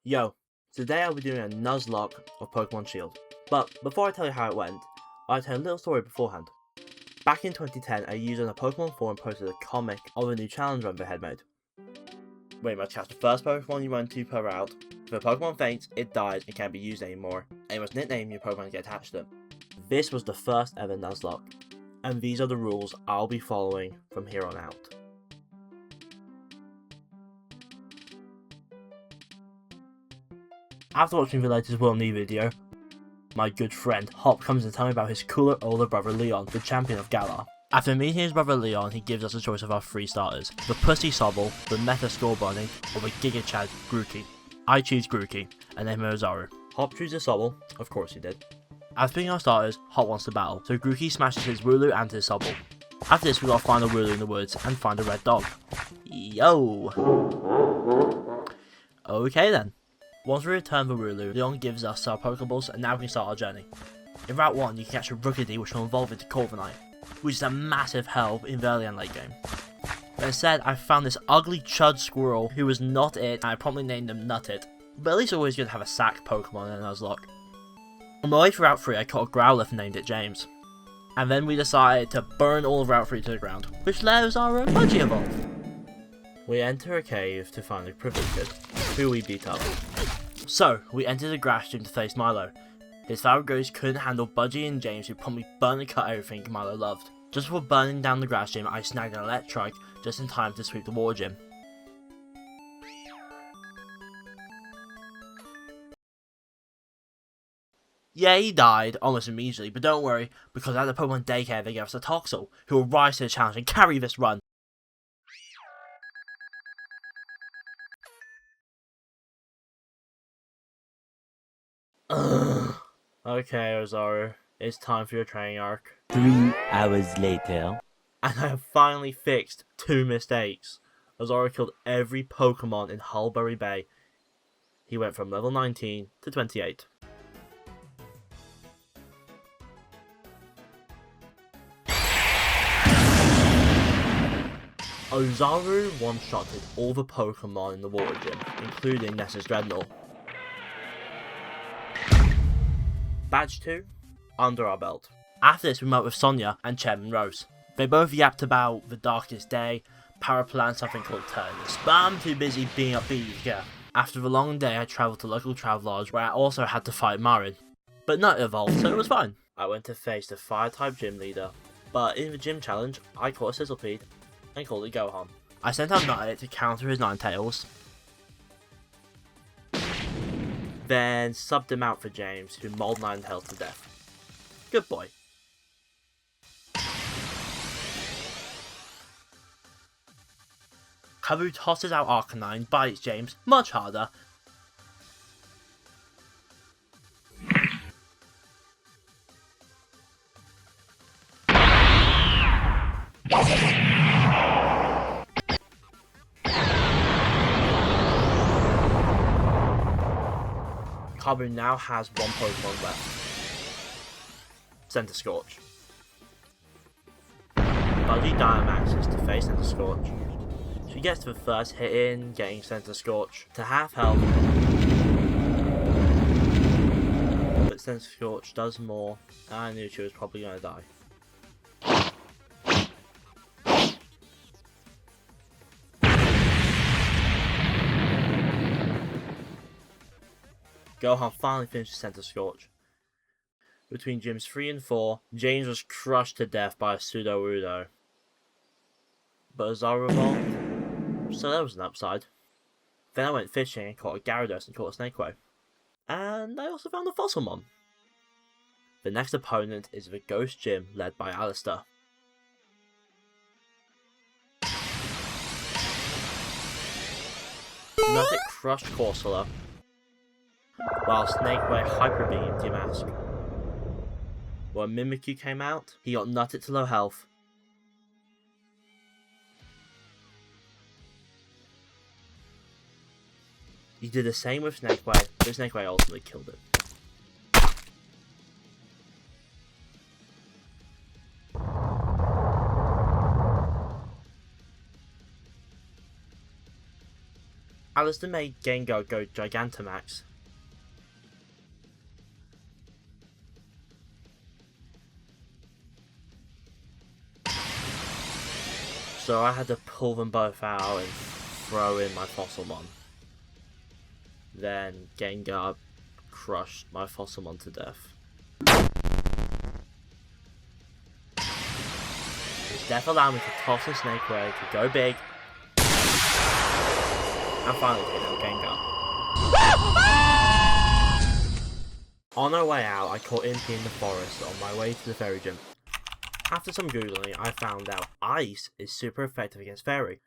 Yo, today I'll be doing a nuzlocke of Pokemon Shield. But before I tell you how it went, I'll tell you a little story beforehand. Back in 2010, a user on a Pokemon forum posted a comic of a new challenge run they had made. Where you must catch the first Pokemon you run to per route. If a Pokemon faints, it dies and can't be used anymore, and you must nickname your Pokemon to get attached to them. This was the first ever nuzlocke, and these are the rules I'll be following from here on out. After watching the latest World Knee video, my good friend Hop comes to tell me about his cooler older brother Leon, the champion of Galar. After meeting his brother Leon, he gives us a choice of our 3 starters: the Pussy Sobble, the Meta Scorebunny, or the Giga Chad Grookey. I choose Grookey, and name him Ozaru. Hop chooses Sobble, of course he did. After picking our starters, Hop wants to battle, so Grookey smashes his Wooloo and his Sobble. After this, we gotta find a Wooloo in the woods and find a red dog. Yo! Okay then. Once we return the Wooloo, Leon gives us our Pokeballs, and now we can start our journey. In Route 1, you can catch a Rookidee which will evolve into Corviknight, which is a massive help in the early and late game. But instead, I found this ugly chud squirrel who was not it, and I promptly named him Nuttit. But at least it's always good to have a sack Pokemon in a Nuzlocke. On my way through Route 3, I caught a Growlithe and named it James. And then we decided to burn all of Route 3 to the ground, which allows our Budgie evolve. We enter a cave to find a privileged kid, who we beat up. So, we entered the grass gym to face Milo. His favorite ghost couldn't handle Budgie and James, who promptly burned and cut everything Milo loved. Just before burning down the grass gym, I snagged an Electrike just in time to sweep the water gym. Yeah, he died almost immediately, but don't worry, because at the Pokemon Daycare they gave us a Toxel, who will rise to the challenge and carry this run. Okay, Ozaru, it's time for your training arc. 3 hours later. And I have finally fixed 2 mistakes. Ozaru killed every Pokemon in Hulberry Bay. He went from level 19 to 28. Ozaru one-shotted all the Pokemon in the water gym, including Ness's Dreadnought. Badge 2, under our belt. After this we met with Sonia and Chairman Rose. They both yapped about the darkest day, power plant, something called Turtles, but I'm too busy being upbeat. Yeah. After the long day I travelled to local Travelodge where I also had to fight Marin. But Nut evolved, so it was fine. I went to face the Fire-type gym leader, but in the gym challenge I caught a Sizzlepede and called it Gohan. I sent out Nut to counter his Ninetales, then subbed him out for James, who mauled Ninetales to death. Good boy. Kabu tosses out Arcanine, bites James much harder. Kabu now has 1 Pokemon left. Center Scorch. Budgie Dynamaxes to face Center Scorch. She gets to the first hit in, getting Center Scorch to half health. But Center Scorch does more, and I knew she was probably going to die. Gohan finally finishes Center Scorch. Between gyms 3 and 4, James was crushed to death by a Sudowoodo. But Ozaru evolved, so there was an upside. Then I went fishing and caught a Gyarados and caught a Snakeway. And I also found a Fossilmon. The next opponent is the Ghost Gym led by Alistair. Nuttit crushed Corsola, while Snakeway Hyper Beamed Yamask. When Mimikyu came out, he got Nuttit to low health. He did the same with Snakeway, but Snakeway ultimately killed it. Alistair made Gengar go Gigantamax. So I had to pull them both out and throw in my Fossilmon. Then Gengar crushed my Fossilmon to death. His death allowed me to toss the Snake Ray, to go big, and finally take down Gengar. On our way out, I caught Impy in the forest on my way to the fairy gym. After some googling, I found out ice is super effective against fairy.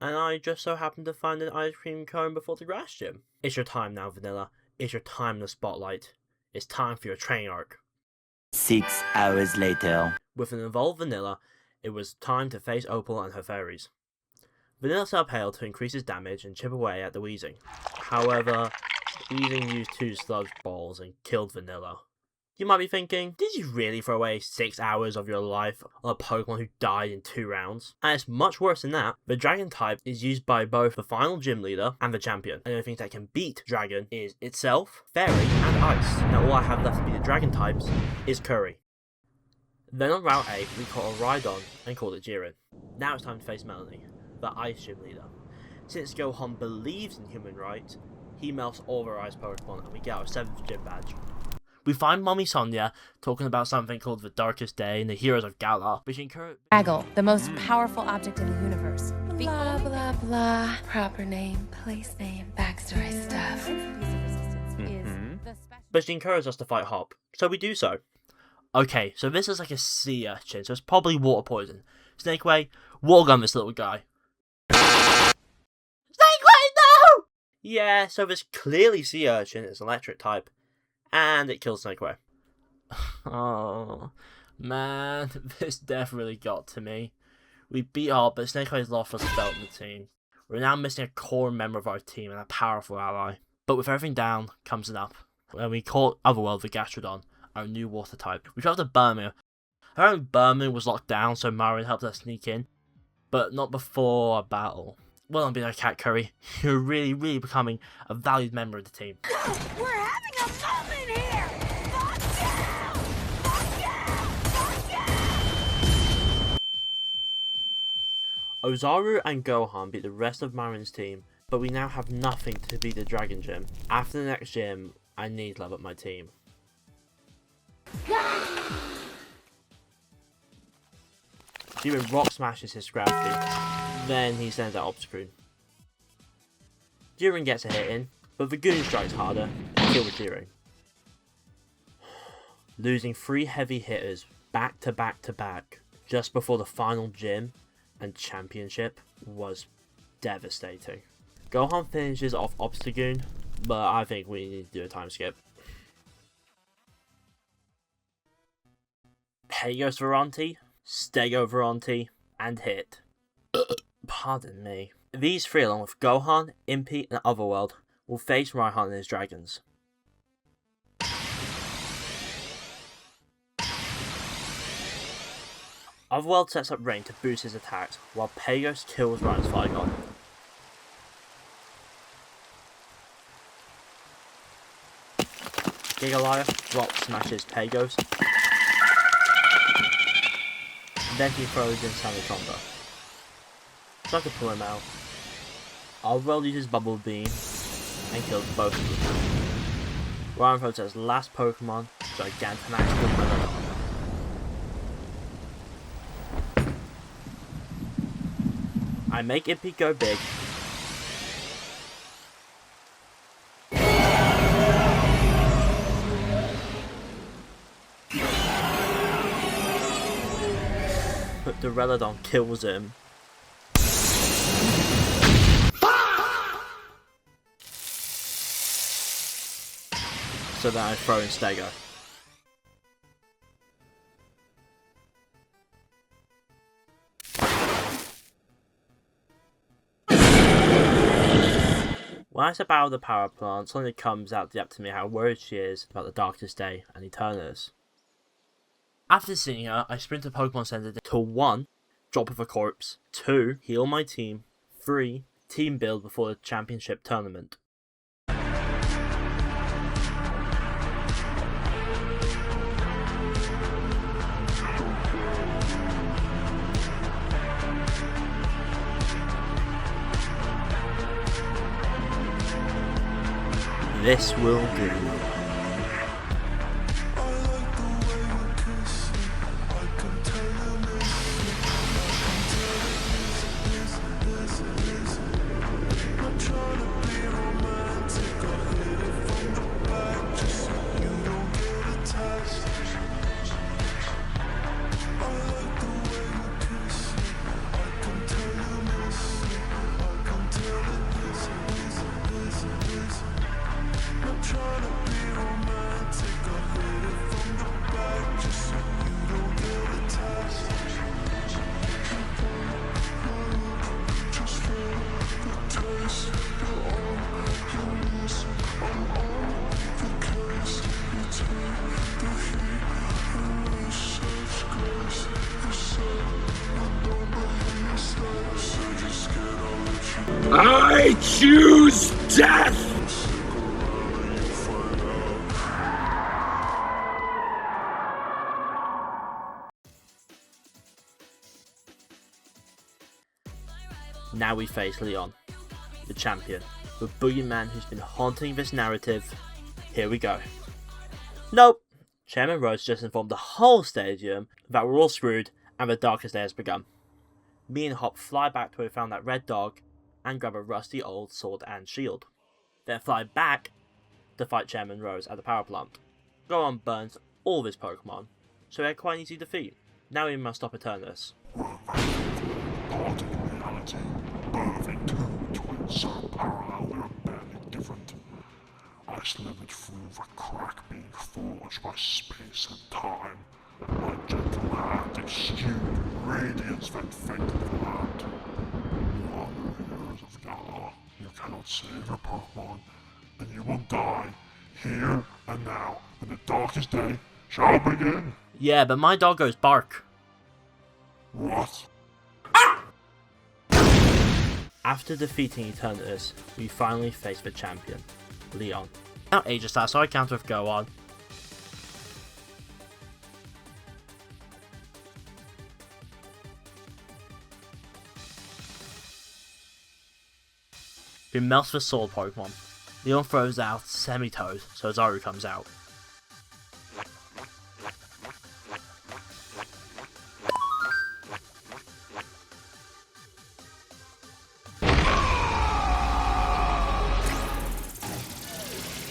And I just so happened to find an ice cream cone before the grass gym. It's your time now, Vanilla. It's your time in the spotlight. It's time for your training arc. 6 hours later. With an evolved Vanilla, it was time to face Opal and her fairies. Vanilla set up Hail to increase his damage and chip away at the Weezing. However, Weezing used 2 sludge balls and killed Vanilla. You might be thinking, did you really throw away 6 hours of your life on a Pokemon who died in 2 rounds? And it's much worse than that. The Dragon type is used by both the final gym leader and the champion. And the only thing that can beat Dragon is itself, Fairy, and Ice. Now all I have left to be the Dragon types is Curry. Then on Route 8, we caught a Rhydon and called it Jiren. Now it's time to face Melanie, the Ice gym leader. Since Gohan believes in human rights, he melts all of our Ice Pokemon and we get our 7th gym badge. We find Mommy Sonia talking about something called the Darkest Day and the Heroes of Galar, which encourage Bagel, the most powerful object in the universe. Blah, blah, blah. Proper name, place name, backstory stuff. but she encouraged us to fight Hop, so we do so. Okay, so this is like a sea urchin, so it's probably water poison. Snake Way, water gun this little guy. Snake Way, no! Yeah, so this clearly sea urchin is electric type. And it kills Snake Way. Oh, man, this death really got to me. We beat Hop, but Snake Way's lost us a belt in the team. We're now missing a core member of our team and a powerful ally. But with everything down, comes an up. When we caught Otherworld the Gastrodon, our new water type. We traveled to Burma. Apparently Burma was locked down, so Marin helped us sneak in. But not before a battle. Well done being a cat, Curry. You're really becoming a valued member of the team. We're having a moment here! Fuck yeah! Fuck yeah! Fuck yeah! Ozaru and Gohan beat the rest of Marin's team, but we now have nothing to beat the Dragon Gym. After the next gym, I need to level up my team. Jiren rock smashes his gravity, then he sends out Obstacle. Jiren gets a hit in, but the Goon strikes harder and kills Jiren. Losing 3 heavy hitters back to back just before the final gym and championship was devastating. Gohan finishes off Obstagoon, but I think we need to do a time skip. Pagos Veronti, Stego Veronti, and Hit. Pardon me. These 3, along with Gohan, Impy, and Otherworld, will face Raihan and his dragons. Otherworld sets up Rain to boost his attacks, while Pagos kills Raihan's Flygon. Gigaliah rock smashes Pagos. Then he throws in Sandaconda. So I can pull him out. Otherworld uses Bubble Beam and kills both of them. Ryan throws his last Pokemon, Gigantamax with Melodon. I make Impy go big. But the Relodon kills him. So then I throw in Stego. When I step out of the power plant, Sonia comes out to depth to me how worried she is about the Darkest Day and Eternus. After seeing her, I sprint to Pokemon Center to 1. Drop of a corpse, 2. Heal my team, 3. team build before the championship tournament. This will do. I choose death! Now we face Leon, the champion, the boogeyman who's been haunting this narrative. Here we go. Nope! Chairman Rose just informed the whole stadium that we're all screwed and the darkest day has begun. Me and Hop fly back to where we found that red dog and grab a rusty old sword and shield. Then fly back to fight Chairman Rose at the power plant. Goron burns all of his Pokemon, so they're quite easy to defeat. Now we must stop Eternus. Birthing two twins so parallel they're barely different. I slithered through the crack being forged by space and time. My gentle hand exuded radiance that fainted the land. You are the heroes of Yara. You cannot save your Pokemon, and you will die here and now, when the darkest day shall begin. Yeah, but my doggos bark. What? After defeating Eternus, we finally face the champion, Leon. Now Aegis so I counter with Go On. He melts the sword Pokemon. Leon throws out Semi-Toad, so Zaru comes out.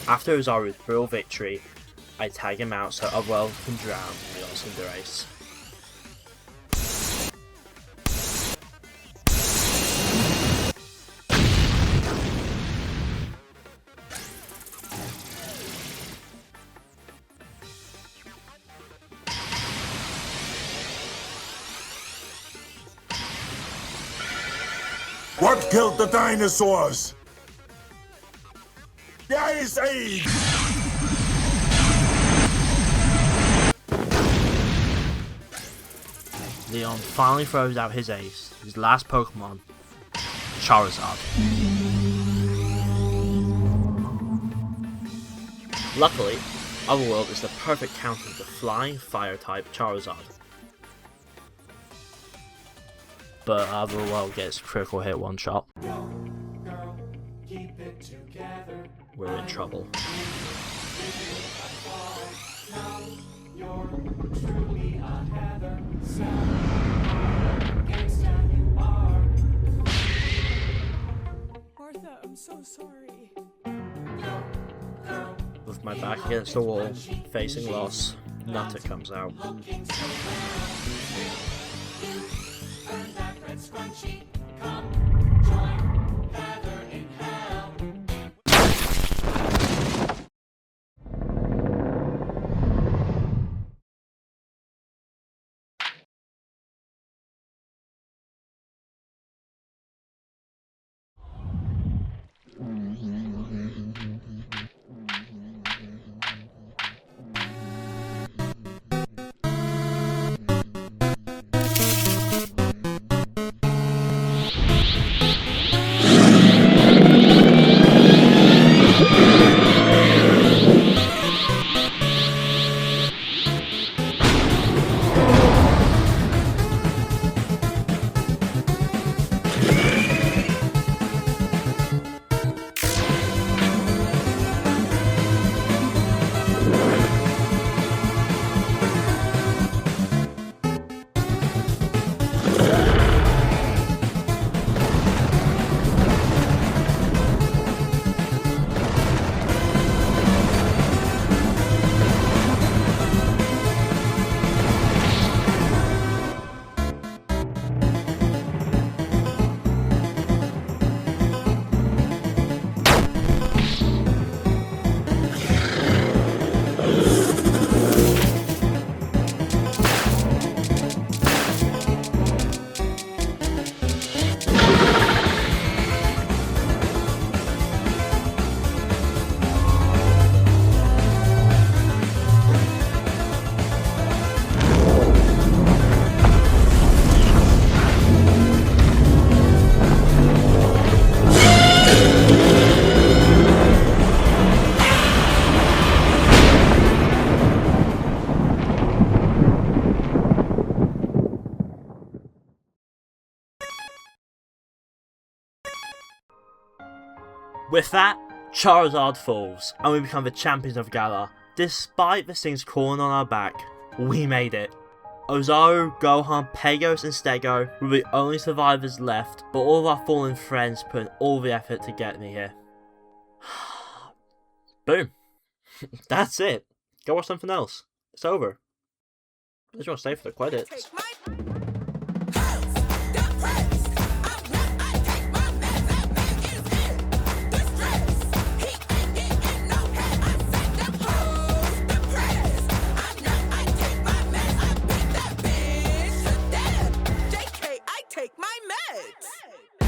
After Ozaru's brutal victory, I tag him out so Otherworld can drown Leon's Cinderace. What killed the dinosaurs? The Ice Age! Leon finally throws out his ace, his last Pokemon, Charizard. Luckily, Otherworld is the perfect counter to flying fire-type Charizard. But Otherworld gets critical hit one shot. We're in trouble. Martha, I'm so sorry. With my back against the wall, facing loss, Nutter comes out. With that, Charizard falls, and we become the champions of Galar. Despite the things crawling on our back, we made it. Ozaru, Gohan, Pegos, and Stego were the only survivors left, but all of our fallen friends put in all the effort to get me here. Boom. That's it. Go watch something else. It's over. I just want to stay for the credits. Take my meds!